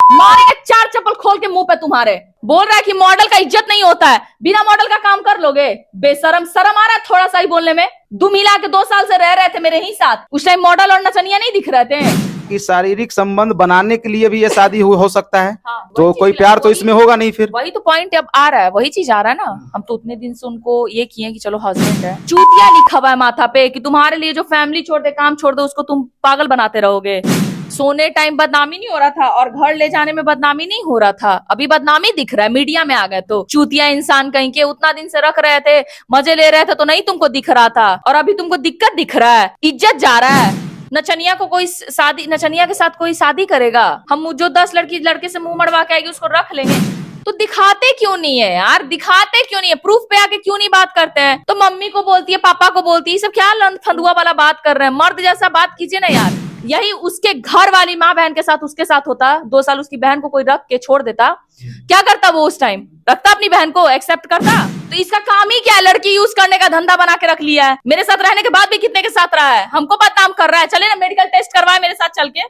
मारेंगे चार चप्पल खोल के मुंह पे तुम्हारे। बोल रहा है कि मॉडल का इज्जत नहीं होता है, बिना मॉडल का काम कर लोगे? बेशरम, शर्म आ रहा है थोड़ा सा ही बोलने में? दू मिला के 2 साल से रह रहे थे मेरे ही साथ, उस टाइम मॉडल और नचनिया नहीं दिख रहे थे कि शारीरिक संबंध बनाने के लिए भी ये शादी हो सकता है। हाँ, तो कोई प्यार तो इसमें होगा नहीं फिर। वही तो पॉइंट अब आ रहा है, वही चीज आ रहा है ना। हम तो उतने दिन से उनको ये किए कि चलो हस्बैंड है, चूतिया लिखा हुआ है माथा पे कि तुम्हारे लिए जो फैमिली छोड़ दे, काम छोड़ दे, उसको तुम पागल बनाते रहोगे। सोने टाइम बदनामी नहीं हो रहा था और घर ले जाने में बदनामी नहीं हो रहा था, अभी बदनामी दिख रहा है, मीडिया में आ गए तो चूतिया इंसान कहीं के। उतना दिन से रख रहे थे, मजे ले रहे थे तो नहीं तुमको दिख रहा था, और अभी तुमको दिक्कत दिख रहा है, इज्जत जा रहा है। नचनिया को कोई शादी, नचनिया के साथ कोई शादी करेगा? हम जो 10 लड़के से मुंह मड़वा के आएगी उसको रख लेंगे। तो दिखाते क्यों नहीं है यार, दिखाते क्यों नहीं है? प्रूफ पे आके क्यों नहीं बात करते हैं? तो मम्मी को बोलती है, पापा को बोलती है, सब क्या लंड फंदुआ वाला बात कर रहे हैं? मर्द जैसा बात कीजिए ना यार। यही उसके घर वाली माँ बहन के साथ उसके साथ होता, 2 साल उसकी बहन को कोई रख के छोड़ देता, क्या करता वो? उस टाइम रखता अपनी बहन को, एक्सेप्ट करता? तो इसका काम ही क्या है? लड़की यूज करने का धंधा बना के रख लिया है। मेरे साथ रहने के बाद भी कितने के साथ रहा है, हमको बदनाम कर रहा है। चले ना मेडिकल टेस्ट करवाए मेरे साथ चल के।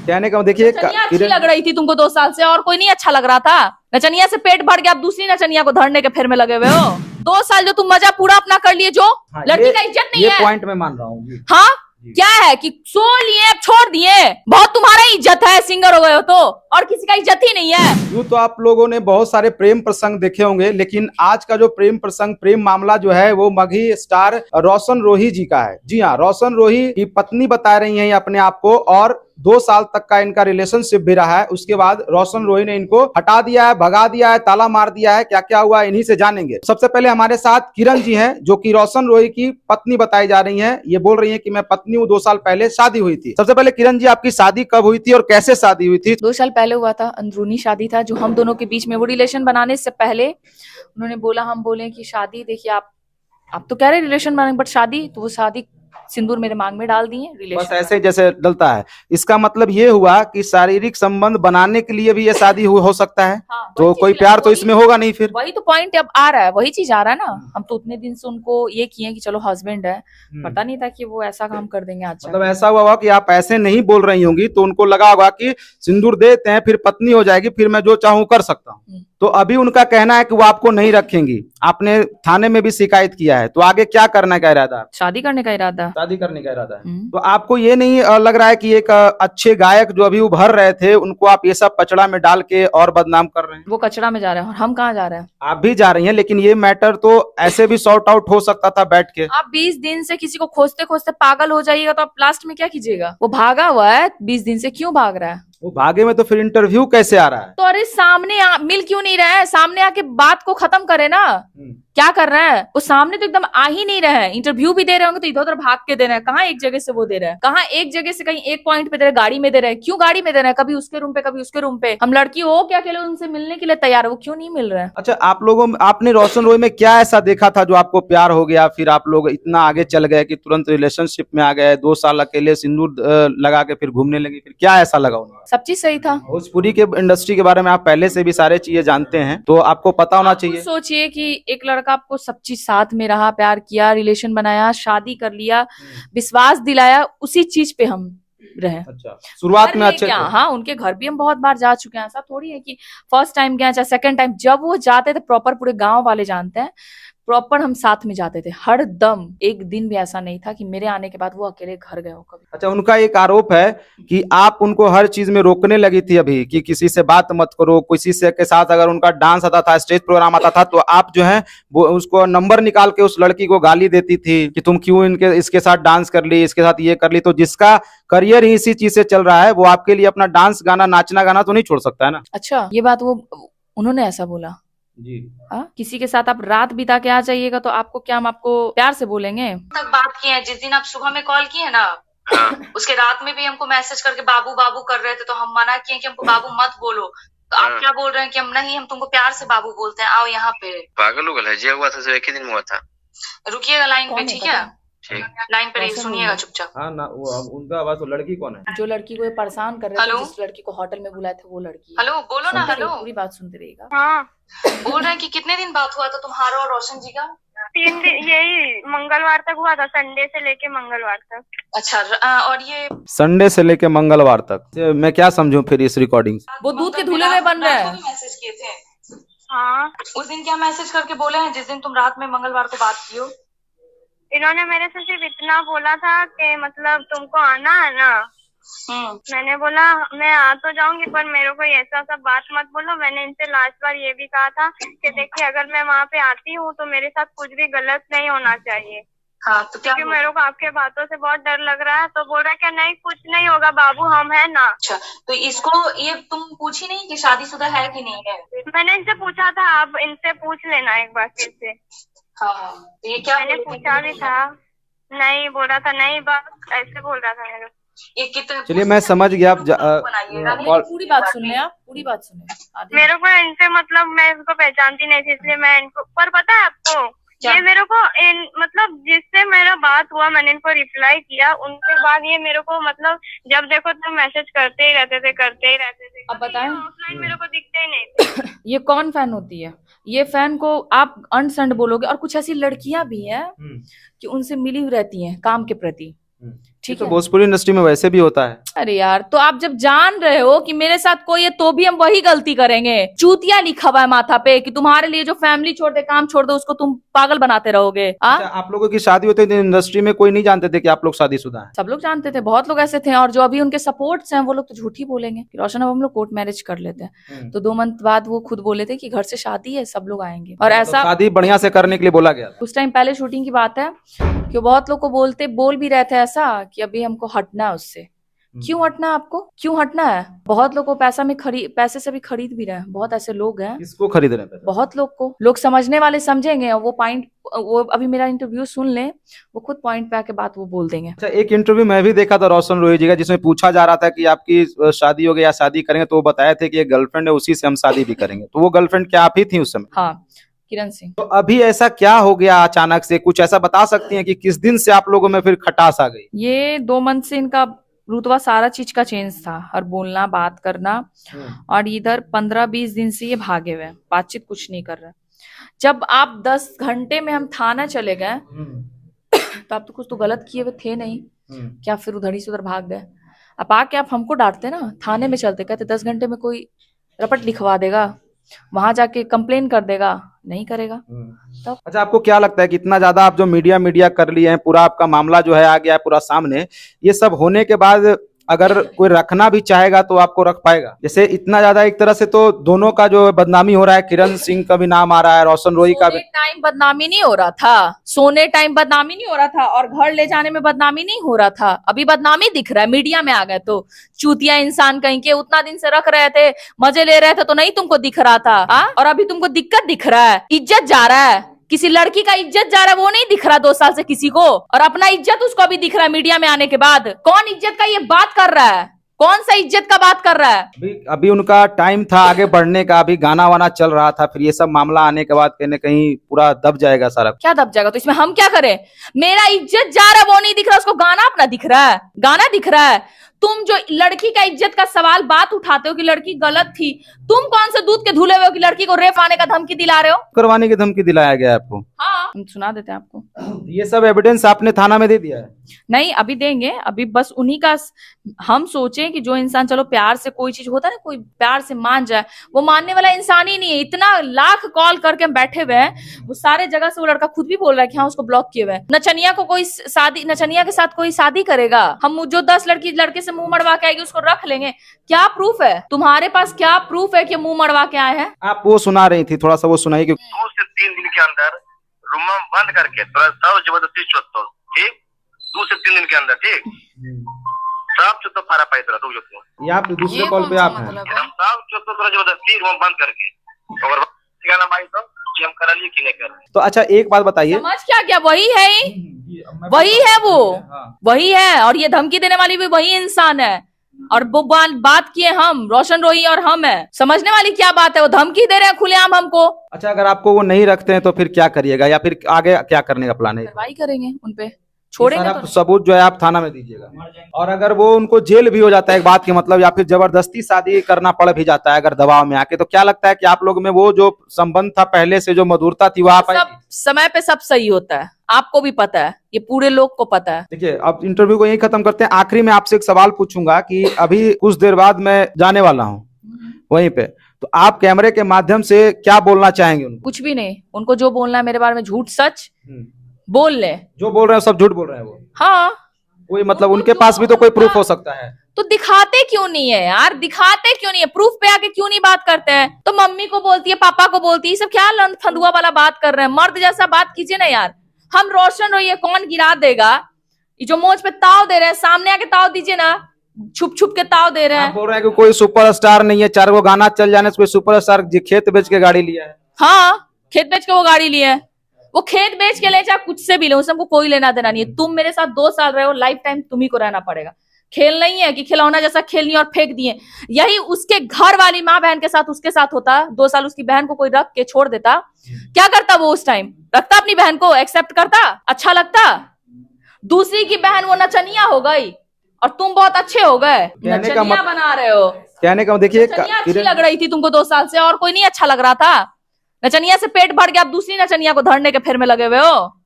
कहने का देखिए, अच्छी लग रही थी तुमको 2 साल से, और कोई नहीं अच्छा लग रहा था। नचनिया से पेट भर गया, अब दूसरी नचनिया को धरने के फेर में लगे हुए हो। 2 साल जो तुम मजा पूरा अपना कर लिए, जो लड़की का इज्जत नहीं है। ये पॉइंट मैं मान रहा हूँ। हाँ, क्या है कि सो लिए छोड़ दिए, बहुत तुम्हारा इज्जत है, सिंगर हो गए हो तो, और किसी का इज्जत ही नहीं है। यूँ तो आप लोगों ने बहुत सारे प्रेम प्रसंग देखे होंगे, लेकिन आज का जो प्रेम प्रसंग, प्रेम मामला जो है वो मगही स्टार रोशन रोही जी का है। जी हाँ, रोशन रोही की पत्नी बता रही है अपने आप को, और 2 साल तक का इनका रिलेशनशिप भी रहा है। उसके बाद रोशन रोही ने इनको हटा दिया है, भगा दिया है, ताला मार दिया है। क्या क्या हुआ इन्हीं से जानेंगे। सबसे पहले हमारे साथ किरण जी हैं, जो कि रोशन रोही की पत्नी बताई जा रही हैं। ये बोल रही हैं कि मैं पत्नी हूँ, 2 साल पहले शादी हुई थी। सबसे पहले किरण जी, आपकी शादी कब हुई थी और कैसे शादी हुई थी? 2 साल पहले हुआ था, अंदरूनी शादी था जो हम दोनों के बीच में। वो रिलेशन बनाने से पहले उन्होंने बोला, हम बोले कि शादी, देखिए आप तो कह रहे रिलेशन बनाने, बट शादी, तो वो शादी सिंदूर मेरे मांग में डाल दिए। रिलेशन बस ऐसे जैसे डलता है। इसका मतलब ये हुआ कि शारीरिक संबंध बनाने के लिए भी ये शादी हो सकता है। हाँ, तो कोई प्यार तो इसमें होगा नहीं फिर। वही तो पॉइंट अब आ रहा है, वही चीज आ रहा है ना। हम तो उतने दिन से उनको ये किए कि चलो हस्बैंड है, पता नहीं था कि वो ऐसा काम कर देंगे। आज मतलब ऐसा हुआ कि आप ऐसे नहीं बोल रही होंगी तो उनको लगा होगा कि सिंदूर देते हैं फिर पत्नी हो जाएगी, फिर मैं जो चाहूँ कर सकता हूँ। तो अभी उनका कहना है कि वो आपको नहीं रखेंगी। आपने थाने में भी शिकायत किया है, तो आगे क्या करने का इरादा? शादी करने का इरादा। शादी करने का इरादा है। तो आपको ये नहीं लग रहा है कि एक अच्छे गायक जो अभी उभर रहे थे, उनको आप ये सब कचड़ा में डाल के और बदनाम कर रहे हैं? वो कचड़ा में जा रहे हैं और हम कहाँ जा रहे हैं? आप भी जा रही हैं, लेकिन ये मैटर तो ऐसे भी सॉर्ट आउट हो सकता था बैठ के। आप 20 दिन से किसी को खोजते खोजते पागल हो जाइएगा तो आप लास्ट में क्या कीजिएगा? वो भागा हुआ है 20 दिन से, क्यों भाग रहा है? वो भागे में तो फिर इंटरव्यू कैसे आ रहा है? तो अरे सामने मिल क्यों नहीं रहा है? सामने आके बात को खत्म करे ना। क्या कर रहा है वो? सामने तो एकदम आ ही नहीं रहे हैं। इंटरव्यू भी दे रहे होंगे तो इधर उधर भाग के दे रहे हैं। कहाँ एक जगह से वो दे रहे हैं, कहाँ एक जगह से कहीं एक पॉइंट पे दे रहे हैं, गाड़ी में दे रहे हैं। क्यों गाड़ी में दे रहे हैं? कभी उसके रूम पे, कभी उसके रूम पे। हम लड़की हो क्या अकेले उनसे मिलने के लिए तैयार है, वो क्यों नहीं मिल रहे हैं? अच्छा, आप लोगों आपने रोशन रोही में क्या ऐसा देखा था जो आपको प्यार हो गया, फिर आप लोग इतना आगे चल गए कि तुरंत रिलेशनशिप में आ गए, 2 साल अकेले सिंदूर लगा के फिर घूमने लगे? फिर क्या ऐसा लगा उन्हें? सब चीज सही था। भोजपुरी के इंडस्ट्री के बारे में आप पहले से भी सारे चीजें जानते हैं, तो आपको पता होना चाहिए। सोचिए कि एक लड़का आपको सब चीज साथ में रहा, प्यार किया, रिलेशन बनाया, शादी कर लिया, विश्वास दिलाया, उसी चीज पे हम रहे। अच्छा, शुरुआत में अच्छे हाँ, उनके घर भी हम बहुत बार जा चुके हैं। ऐसा थोड़ी है कि फर्स्ट टाइम गए, चाहे सेकंड टाइम। जब वो जाते थे प्रॉपर, पूरे गांव वाले जानते हैं, प्रॉपर हम साथ में जाते थे हर दम। एक दिन भी ऐसा नहीं था कि मेरे आने के बाद वो अकेले घर गए हो कभी। अच्छा, उनका एक आरोप है कि आप उनको हर चीज में रोकने लगी थी अभी, कि किसी से बात मत करो, किसी से के साथ अगर उनका डांस आता था, स्टेज प्रोग्राम आता था, तो आप जो है वो उसको नंबर निकाल के उस लड़की को गाली देती थी कि तुम क्यों इसके साथ डांस कर ली, इसके साथ ये कर ली। तो जिसका करियर ही इसी चीज से चल रहा है, वो आपके लिए अपना डांस गाना, नाचना गाना तो नहीं छोड़ सकता है ना? अच्छा, ये बात वो उन्होंने ऐसा बोला जी। किसी के साथ आप रात बिता के आ जाइएगा तो आपको क्या, हम आपको प्यार से बोलेंगे? तक बात किए हैं, जिस दिन आप सुबह में कॉल किए ना, उसके रात में भी हमको मैसेज करके बाबू बाबू कर रहे थे, तो हम मना किए कि हमको बाबू मत बोलो। तो आप क्या बोल रहे हैं कि हम नहीं, हम तुमको प्यार से बाबू बोलते हैं, आओ यहाँ पे। पागल उगल है, जो हुआ था एक ही दिन में हुआ था। रुकिएगा लाइन पे, ठीक है? लाइन पे सुनिएगा चुपचाप। हाँ ना, वो उनका आवाज। वो लड़की कौन है? जो लड़की को ये परेशान कर रहे थे, जिस लड़की को होटल में बुलाए थे, वो लड़की। हेलो, बोलो ना। हेलो, पूरी बात सुनते रहिएगा। हाँ, बोल रहे हैं कि कितने दिन बात हुआ था तुम्हारा और रोशन जी का? 3 दिन यही मंगलवार तक हुआ था, संडे से लेके मंगलवार तक। अच्छा और ये संडे से लेके मंगलवार तक। मैं क्या समझूं फिर इस रिकॉर्डिंग से? वो दूध के धुले हुए बन रहे हैं। मैसेज किए थे हाँ, उस दिन, क्या मैसेज करके बोले हैं जिस दिन तुम रात में मंगलवार को बात की हो? इन्होंने मेरे से सिर्फ इतना बोला था कि मतलब तुमको आना है ना। मैंने बोला मैं आ तो जाऊंगी, पर मेरे को ऐसा सब बात मत बोलो। मैंने इनसे लास्ट बार ये भी कहा था कि देखिए अगर मैं वहाँ पे आती हूँ तो मेरे साथ कुछ भी गलत नहीं होना चाहिए। हाँ, तो क्या क्योंकि मेरे को आपके बातों से बहुत डर लग रहा है। तो बोल रहा है क्या नहीं कुछ नहीं होगा बाबू, हम है ना। अच्छा, तो इसको ये तुम पूछी नहीं कि शादीशुदा है कि नहीं है? मैंने इनसे पूछा था, आप इनसे पूछ लेना एक बार फिर से। हाँ, तो ये क्या मैंने पूछा भी था, नहीं बोल रहा था, नहीं बस ऐसे बोल रहा था मेरे को। ये कितने? चलिए मैं समझ गया। आप पूरी बात सुन ले, आप पूरी बात सुने। मेरे को इनसे मतलब मैं इनको पहचानती नहीं थी, इसलिए मैं इनको, पर पता है आपको ये मेरे को मतलब जिससे मेरा बात हुआ मैंने इनको रिप्लाई किया, उनके बाद ये मेरे को मतलब जब देखो तो मैसेज करते ही रहते थे। अब बताएं, ऑफलाइन मेरे को दिखते ही नहीं थे। ये कौन फैन होती है? ये फैन को आप अनसंड बोलोगे। और कुछ ऐसी लड़कियां भी हैं कि उनसे मिली हुई रहती हैं काम के प्रति, ठीक तो है। भोजपुरी इंडस्ट्री में वैसे भी होता है। अरे यार, तो आप जब जान रहे हो कि मेरे साथ कोई है तो भी हम वही गलती करेंगे। चूतिया लिखा हुआ है माथा पे कि तुम्हारे लिए जो फैमिली छोड़ दे, काम छोड़ दे, उसको तुम पागल बनाते रहोगे। अच्छा, आप लोगों की शादी होती थी इंडस्ट्री में, कोई नहीं जानते थे कि आप लोग शादीशुदा हैं? सब लोग जानते थे, बहुत लोग ऐसे थे। और जो अभी उनके सपोर्ट्स हैं वो लोग तो झूठ ही बोलेंगे कि रोशन अब हम लोग कोर्ट मैरिज कर लेते हैं। तो 2 मंथ बाद वो खुद बोले थे कि घर से शादी है, सब लोग आएंगे। और ऐसा शादी बढ़िया से करने के लिए बोला गया था। उस टाइम पहले शूटिंग की बात है कि बहुत लोग को बोल भी रहे थे ऐसा कि अभी हमको हटना है उससे। क्यों हटना है आपको? क्यों हटना है? बहुत लोग को पैसे से भी खरीद भी रहे हैं। बहुत ऐसे लोग हैं। किसको खरीद रहे हैं? बहुत लोग को, लोग समझने वाले समझेंगे और वो अभी मेरा इंटरव्यू सुन ले, वो खुद पॉइंट पे आके बात वो बोल देंगे। अच्छा, एक इंटरव्यू मैं भी देखा था रोशन रोही जी का, जिसमें पूछा जा रहा था कि आपकी शादी हो गई या शादी करेंगे, तो वो बताए थे कि एक गर्लफ्रेंड है, उसी से हम शादी भी करेंगे। तो वो गर्लफ्रेंड क्या आप ही थी उस समय? हाँ, किरण सिंह। तो अभी ऐसा क्या हो गया अचानक से? कुछ ऐसा बता सकती हैं कि किस दिन से आप लोगों में फिर खटास आ गई? ये 2 मंथ से इनका रुतबा सारा चीज का चेंज था, और बोलना, बात करना। और इधर 15-20 दिन से ये भागे हुए, बातचीत कुछ नहीं कर रहे। जब आप 10 घंटे में हम थाना चले गए तो आप तो कुछ तो गलत किए हुए थे नहीं क्या? फिर उधर ही से उधर भाग गए। अब आके आप हमको डांटते ना, थाने में चलते, कहते 10 घंटे में कोई रपट लिखवा देगा, वहां जाके कंप्लेन कर देगा, नहीं करेगा। तब अच्छा, आपको क्या लगता है कि इतना ज्यादा आप जो मीडिया कर लिए हैं, पूरा आपका मामला जो है आ गया है पूरा सामने, ये सब होने के बाद अगर कोई रखना भी चाहेगा तो आपको रख पाएगा? जैसे इतना ज्यादा एक तरह से तो दोनों का जो बदनामी हो रहा है, किरण सिंह का भी नाम आ रहा है, रोशन रोही का भी। टाइम बदनामी नहीं हो रहा था, सोने टाइम बदनामी नहीं हो रहा था, और घर ले जाने में बदनामी नहीं हो रहा था। अभी बदनामी दिख रहा है, मीडिया में आ गए तो चूतिया इंसान कहीं के। उतना दिन से रख रहे थे, मजे ले रहे थे, तो नहीं तुमको दिख रहा था? और अभी तुमको दिक्कत दिख रहा है, इज्जत जा रहा है, किसी लड़की का इज्जत जा रहा है, वो नहीं दिख रहा 2 साल से किसी को। और अपना इज्जत उसको अभी दिख रहा है मीडिया में आने के बाद। कौन इज्जत का ये बात कर रहा है? कौन सा इज्जत का बात कर रहा है? अभी उनका टाइम था आगे बढ़ने का, अभी गाना वाना चल रहा था, फिर ये सब मामला आने के बाद कहीं न कहीं पूरा दब जाएगा सारा। क्या दब जाएगा? तो इसमें हम क्या करें? मेरा इज्जत जा रहा है, वो नहीं दिख रहा, उसको गाना अपना दिख रहा है, गाना दिख रहा है। तुम जो लड़की का इज्जत का सवाल बात उठाते हो कि लड़की गलत थी, तुम कौन से दूध के धुले हुए हो कि लड़की को रेप आने का धमकी दिला रहे हो? करवाने की धमकी दिलाया गया है आपको? हाँ, हम सुना देते हैं आपको। ये सब एविडेंस आपने थाना में दे दिया है? नहीं, अभी देंगे। अभी बस उन्हीं का हम सोचे कि जो इंसान, चलो प्यार से कोई चीज होता है ना, कोई प्यार से मान जाए, वो मानने वाला इंसान ही नहीं है। इतना लाख कॉल करके हम बैठे हुए हैं, वो सारे जगह से वो लड़का खुद भी बोल रहा है कि हाँ उसको ब्लॉक किए हुए। नचनिया को कोई शादी, नचनिया के साथ कोई शादी करेगा? हम जो 10 लड़के से मुंह मड़वा के आएगी उसको रख लेंगे? क्या प्रूफ है तुम्हारे पास? क्या प्रूफ है कि मुंह मड़वा के आए हैं? आप वो सुना रही थी, थोड़ा सा वो सुनाइए। 2 से 3 दिन के अंदर रूम में बंद करके थोड़ा सब जबरदस्ती चोतो, ठीक? 2 से 3 दिन के अंदर, ठीक? सब चोतो फारा पाई तोरा दो जो। ये आप दूसरे कॉल पे आप हैं? सब चोतो थोड़ा जबरदस्ती रूम बंद करके, और गाना भाई तो कि हम कर लिए कि नहीं कर रहे। तो अच्छा एक बात बताइए, समझ क्या वही है वही है वो, वही है। और ये धमकी देने वाली भी वही इंसान है। और वो बात किए हम, रोशन रोही और हम है। समझने वाली क्या बात है? वो धमकी दे रहे हैं खुलेआम हमको। अच्छा, अगर आपको वो नहीं रखते हैं तो फिर क्या करिएगा, या फिर आगे क्या करने का प्लान है? कार्रवाई करेंगे उनपे, छोड़ेंगे सारा तो सबूत जो है आप थाना में दीजिएगा। और अगर वो उनको जेल भी हो जाता है एक बात के मतलब, या फिर जबरदस्ती शादी करना पड़ भी जाता है अगर दबाव में आके, तो क्या लगता है कि आप लोग में वो जो संबंध था पहले से, जो मधुरता थी, वो आ पाएगी? सब समय पे सब सही होता है, आपको भी पता है, ये पूरे लोग को पता है। देखिए अब इंटरव्यू को यही खत्म करते हैं। आखिरी में आपसे एक सवाल पूछूंगा कि अभी कुछ देर बाद मैं जाने वाला हूँ वहीं पे, तो आप कैमरे के माध्यम से क्या बोलना चाहेंगे उनको? कुछ भी नहीं, उनको जो बोलना है मेरे बारे में झूठ सच बोल ले। जो बोल रहे हैं सब झूठ बोल रहे हैं वो? हाँ, कोई मतलब उनके पास भी तो कोई प्रूफ हो सकता है। तो दिखाते क्यों नहीं है यार, दिखाते क्यों नहीं है, प्रूफ पे आके क्यों नहीं बात करते हैं? तो मम्मी को बोलती है, पापा को बोलती है, ये सब क्या लंद फंदुआ वाला बात कर रहे हैं? मर्द जैसा बात कीजिए ना यार। हम रोशन रोइए कौन गिरा देगा? ये जो मोच पे ताव दे रहे हैं, सामने आके ताव दीजिए ना, छुप छुप के ताव दे रहे आप हैं। बोल रहे हैं कि कोई सुपरस्टार नहीं है, 4 गो गाना चल जाने से कोई सुपरस्टार खेत बेच के गाड़ी लिया है। हाँ, खेत बेच के वो गाड़ी लिए है, वो खेत बेच के ले, चाहे कुछ से भी ले, उसको कोई लेना देना नहीं है। तुम मेरे साथ 2 साल रहे हो, लाइफ टाइम तुम्ही को रहना पड़ेगा। खेल नहीं है कि खिलौना जैसा खेलनी और फेंक दिए। यही उसके घर वाली माँ बहन के साथ उसके साथ होता, 2 साल उसकी बहन को कोई रख के छोड़ देता, क्या करता वो? उस टाइम रखता अपनी बहन को, एक्सेप्ट करता, अच्छा लगता? दूसरी की बहन वो नचनिया हो गई और तुम बहुत अच्छे हो गए, नचनिया बना रहे हो। कहने का देखिए, नचनिया अच्छी लग रही थी तुमको 2 साल से, और कोई नहीं अच्छा लग रहा था। नचनिया से पेट भर गया, अब दूसरी नचनिया को धरने के फेर में लगे हुए हो।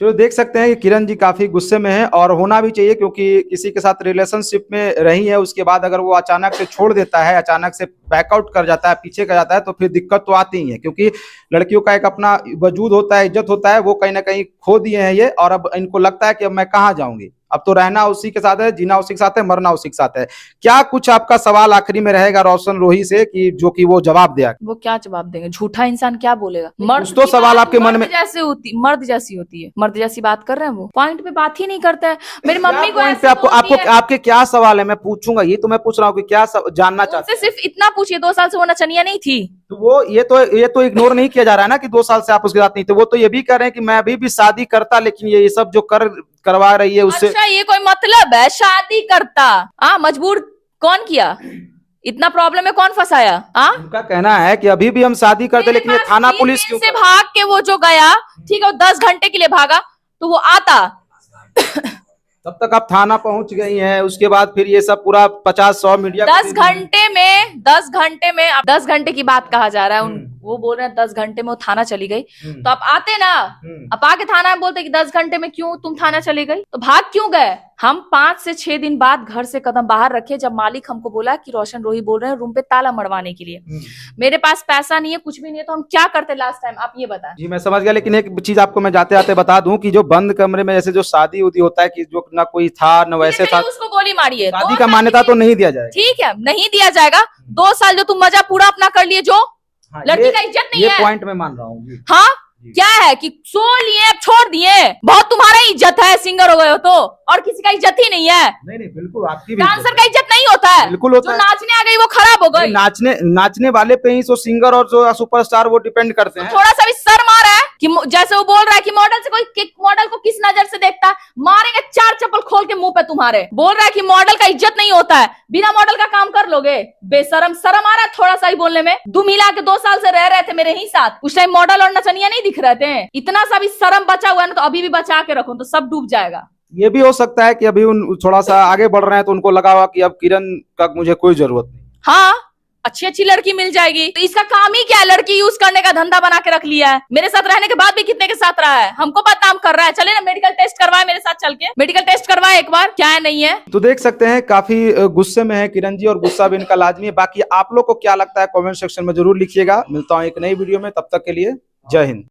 चलो देख सकते हैं कि किरण जी काफी गुस्से में है, और होना भी चाहिए, क्योंकि किसी के साथ रिलेशनशिप में रही है, उसके बाद अगर वो अचानक से छोड़ देता है, अचानक से बैकआउट कर जाता है, पीछे कर जाता है, तो फिर दिक्कत तो आती ही है। क्योंकि लड़कियों का एक अपना वजूद होता है, इज्जत होता है, वो कहीं ना कहीं खो दिए हैं ये, और अब इनको लगता है कि अब मैं कहाँ जाऊंगी, अब तो रहना उसी के साथ है, जीना उसी के साथ है, मरना उसी के साथ है। क्या कुछ आपका सवाल आखिरी में रहेगा रोशन रोही से, कि जो कि वो जवाब दिया? वो क्या जवाब देंगे? झूठा इंसान क्या बोलेगा? मर्द तो सवाल आपके मन में जैसे होती, मर्द जैसी होती है, मर्द जैसी बात कर रहे हैं वो, पॉइंट पे बात ही नहीं करते हैं। मेरी मम्मी को पे आपके क्या सवाल है? मैं पूछूंगा, ये तो मैं पूछ रहा हूँ कि क्या जानना चाहते हैं? सिर्फ इतना पूछिए, 2 साल से वो नचनिया नहीं थी, तो वो ये तो इग्नोर नहीं किया जा रहा है ना कि 2 साल से आप उसके साथ नहीं थे। वो तो ये भी कह रहे हैं कि मैं अभी भी शादी करता, लेकिन ये सब जो करवा रही है उससे। अच्छा, ये कोई मतलब है शादी करता? मजबूर कौन किया? इतना प्रॉब्लम में कौन फंसाया? उनका कहना है कि अभी भी हम शादी करते, लेकिन ये थाना पुलिस क्यों से भाग के वो जो गया, ठीक है, वो 10 घंटे के लिए भागा, तो वो आता तब तक आप थाना पहुंच गई हैं, उसके बाद फिर ये सब पूरा 50-100 मीडिया 10 घंटे में 10 घंटे की बात कहा जा रहा है। वो बोल रहे हैं 10 घंटे में वो थाना चली गई, तो आप आते ना, आप आके थाना में बोलते कि 10 घंटे में क्यों तुम थाना चले गई, तो भाग क्यों गए? हम 5 से 6 दिन बाद घर से कदम बाहर रखे, जब मालिक हमको बोला कि रोशन रोही बोल रहे हैं रूम पे ताला मरवाने के लिए। मेरे पास पैसा नहीं है, कुछ भी नहीं है, तो हम क्या करते लास्ट टाइम, आप ये बताएं। जी मैं समझ गया, लेकिन एक चीज आपको मैं जाते आते बता दूं कि जो बंद कमरे में जैसे जो शादी उदी होता है, कि जो ना कोई था न वैसे था, उसको गोली मारी है, शादी का मान्यता तो नहीं दिया जाएगा। ठीक है, नहीं दिया जाएगा। 2 साल जो तुम मजा पूरा अपना कर लिए, जो लड़की का इज्जत नहीं है, ये पॉइंट मैं मान रहा हूँ। हाँ, क्या है कि सो लिए छोड़ दिए, बहुत तुम्हारा इज्जत है, सिंगर हो गए हो तो, और किसी का इज्जत ही नहीं है। नहीं बिल्कुल, आपकी भी डांसर का इज्जत नहीं होता है, बिल्कुल होता जो है। नाचने आ गई वो खराब हो गई। नाचने वाले पे ही तो सिंगर और जो सुपरस्टार वो डिपेंड करते हैं। थोड़ा सा भी शर्म आ रहा है कि जैसे वो बोल रहा है कि मॉडल को किस नजर से देखता है, मारेंगे 4 चप्पल खोल के मुंह पे तुम्हारे। बोल रहा है कि मॉडल का इज्जत नहीं होता है, बिना मॉडल का काम कर लोगे, बेशरम। शर्म आ रहा है थोड़ा सा ही बोलने में? दुम हिला के 2 साल से रह रहे थे मेरे ही साथ, उस टाइम मॉडल और नचनिया नहीं दिख रहे थे? इतना सा भी शर्म बचा हुआ है ना, तो अभी भी बचा के रखो, तो सब डूब जाएगा। ये भी हो सकता है कि अभी उन थोड़ा सा आगे बढ़ रहे हैं, तो उनको लगा हुआ कि अब किरण का मुझे कोई जरूरत नहीं। हाँ, अच्छी लड़की मिल जाएगी, तो इसका काम ही क्या है? लड़की यूज करने का धंधा बना के रख लिया है। मेरे साथ रहने के बाद भी कितने के साथ रहा है, हमको बदनाम कर रहा है। चले ना मेडिकल टेस्ट करवाए, मेरे साथ चल के मेडिकल टेस्ट करवाए एक बार, क्या है नहीं है। तो देख सकते हैं काफी गुस्से में है किरण जी, और गुस्सा भी इनका लाजमी है। बाकी आप लोग को क्या लगता है कमेंट सेक्शन में जरूर लिखिएगा। मिलता हूँ एक नई वीडियो में, तब तक के लिए जय हिंद।